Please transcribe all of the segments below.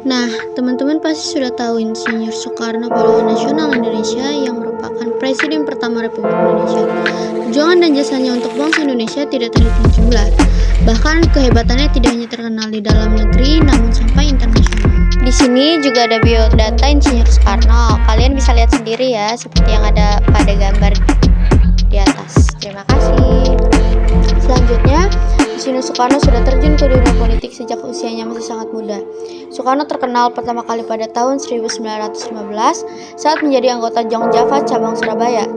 Nah, teman-teman pasti sudah tahu Insinyur Soekarno, pahlawan nasional Indonesia yang merupakan presiden pertama Republik Indonesia. Perjuangan dan jasanya untuk bangsa Indonesia tidak terhitung jumlah. Bahkan kehebatannya tidak hanya terkenal di dalam negeri, namun sampai internasional. Di sini juga ada biodata Insinyur Soekarno. Kalian bisa lihat sendiri ya, seperti yang ada pada gambar di atas. Terima kasih. Selanjutnya, Insinyur Soekarno sudah terjun ke dunia politik sejak usianya masih sangat muda. Soekarno terkenal pertama kali pada tahun 1915 saat menjadi anggota Jong Java cabang Surabaya.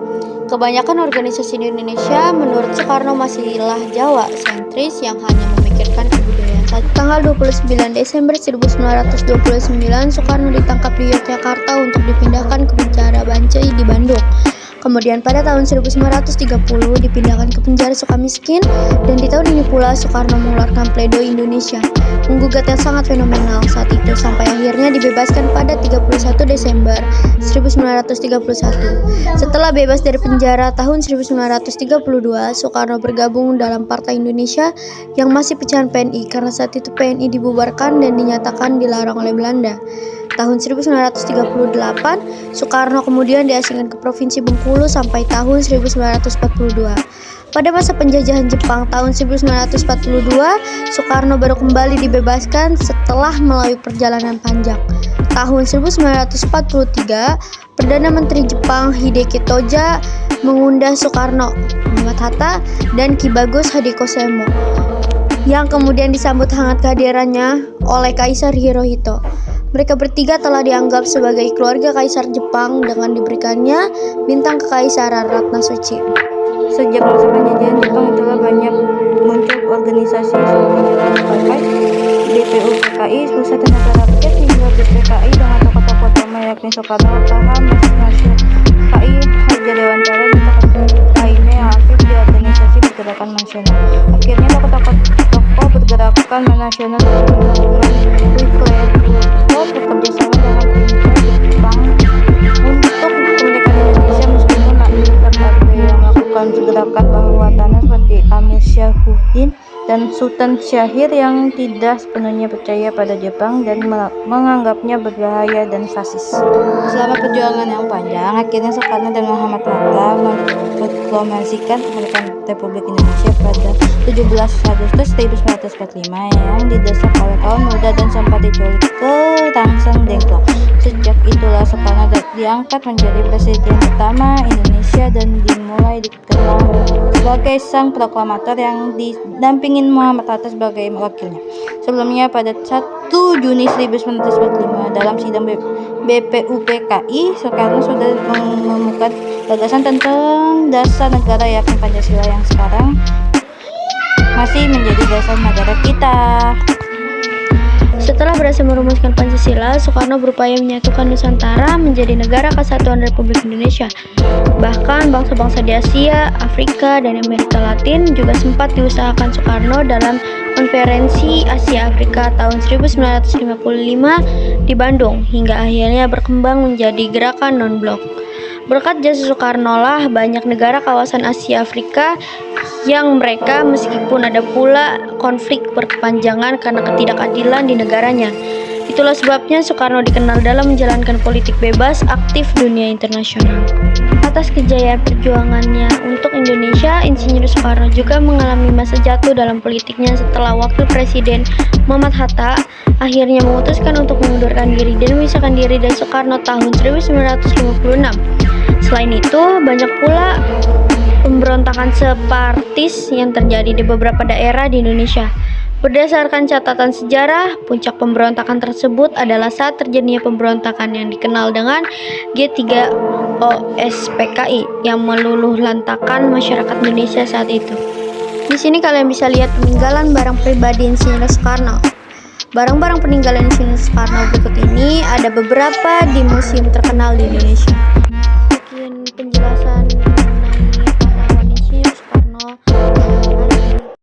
Kebanyakan organisasi di Indonesia menurut Soekarno masihlah Jawa sentris yang hanya memikirkan kebudayaan saja. Tanggal 29 Desember 1929, Soekarno ditangkap di Yogyakarta untuk dipindahkan ke penjara Bancai di Bandung. Kemudian pada tahun 1930 dipindahkan ke penjara Sukamiskin, dan di tahun ini pula Soekarno mengeluarkan pledoi Indonesia, menggugat yang sangat fenomenal saat itu sampai akhirnya dibebaskan pada 31 Desember 1931. Setelah bebas dari penjara tahun 1932, Soekarno bergabung dalam Partai Indonesia yang masih pecahan PNI karena saat itu PNI dibubarkan dan dinyatakan dilarang oleh Belanda. Tahun 1938, Soekarno kemudian diasingkan ke Provinsi Bengkulu sampai tahun 1942. Pada masa penjajahan Jepang tahun 1942, Soekarno baru kembali dibebaskan setelah melalui perjalanan panjang. Tahun 1943, Perdana Menteri Jepang Hideki Toja mengundang Soekarno, Muhammad Hatta, dan Ki Bagus Hadikosemo, yang kemudian disambut hangat kehadirannya oleh Kaisar Hirohito. Mereka bertiga telah dianggap sebagai keluarga Kaisar Jepang dengan diberikannya bintang Kekaisaran Ratna Suci. Sejak masa penjajahan Jepang itulah banyak muncul organisasi seperti Jalan BPUPKI, Pusat Tenaga Rakyat, hingga BPKI dengan tokoh-tokoh utama yakni Soekarno, Paham, Masih KI, Harja Dewantara, dan tokoh lainnya yang aktif di organisasi pergerakan nasional. Akhirnya tokoh pergerakan nasional melakukan wiklet bekerjasama dengan pemerintah Jepang untuk kemerdekaan Indonesia, meskipun tetap ada yang melakukan gerakan bawah tanah seperti Amir Syahudin dan Sultan Syahrir yang tidak sepenuhnya percaya pada Jepang dan menganggapnya berbahaya dan fasis. Selama perjuangan yang panjang, akhirnya Soekarno dan Muhammad Hatta memproklamasikan kemerdekaan Republik Indonesia pada 17 Agustus 1945 yang didesak oleh kaum muda dan sempat diculik ke Tangsel Dengklok. Sejak itulah Soekarno diangkat menjadi presiden pertama Indonesia dan dimulai dikenal sebagai sang proklamator yang didampingin Muhammad Hatta sebagai wakilnya. Sebelumnya pada 1 Juni 1945 dalam sidang BPUPKI, Soekarno sudah mengemukakan gagasan tentang dasar negara yakni Pancasila yang sekarang masih menjadi dasar negara kita. Setelah berhasil merumuskan Pancasila, Soekarno berupaya menyatukan Nusantara menjadi negara kesatuan Republik Indonesia. Bahkan bangsa-bangsa di Asia, Afrika, dan Amerika Latin juga sempat diusahakan Soekarno dalam Konferensi Asia Afrika tahun 1955 di Bandung, hingga akhirnya berkembang menjadi gerakan non-blok. Berkat jasa Soekarno lah banyak negara kawasan Asia Afrika yang mereka meskipun ada pula konflik berkepanjangan karena ketidakadilan di negaranya. Itulah sebabnya Soekarno dikenal dalam menjalankan politik bebas aktif dunia internasional. Atas kejayaan perjuangannya untuk Indonesia, Insinyur Soekarno juga mengalami masa jatuh dalam politiknya setelah Wakil Presiden Muhammad Hatta akhirnya memutuskan untuk mengundurkan diri dan memisahkan diri dari Soekarno tahun 1956. Selain itu, banyak pula pemberontakan separtis yang terjadi di beberapa daerah di Indonesia. Berdasarkan catatan sejarah, puncak pemberontakan tersebut adalah saat terjadinya pemberontakan yang dikenal dengan G3OSPKI yang meluluhlantakan masyarakat Indonesia saat itu. Di sini kalian bisa lihat peninggalan barang pribadi Insinyur Soekarno. Barang-barang peninggalan Insinyur Soekarno berikut ini ada beberapa di museum terkenal di Indonesia.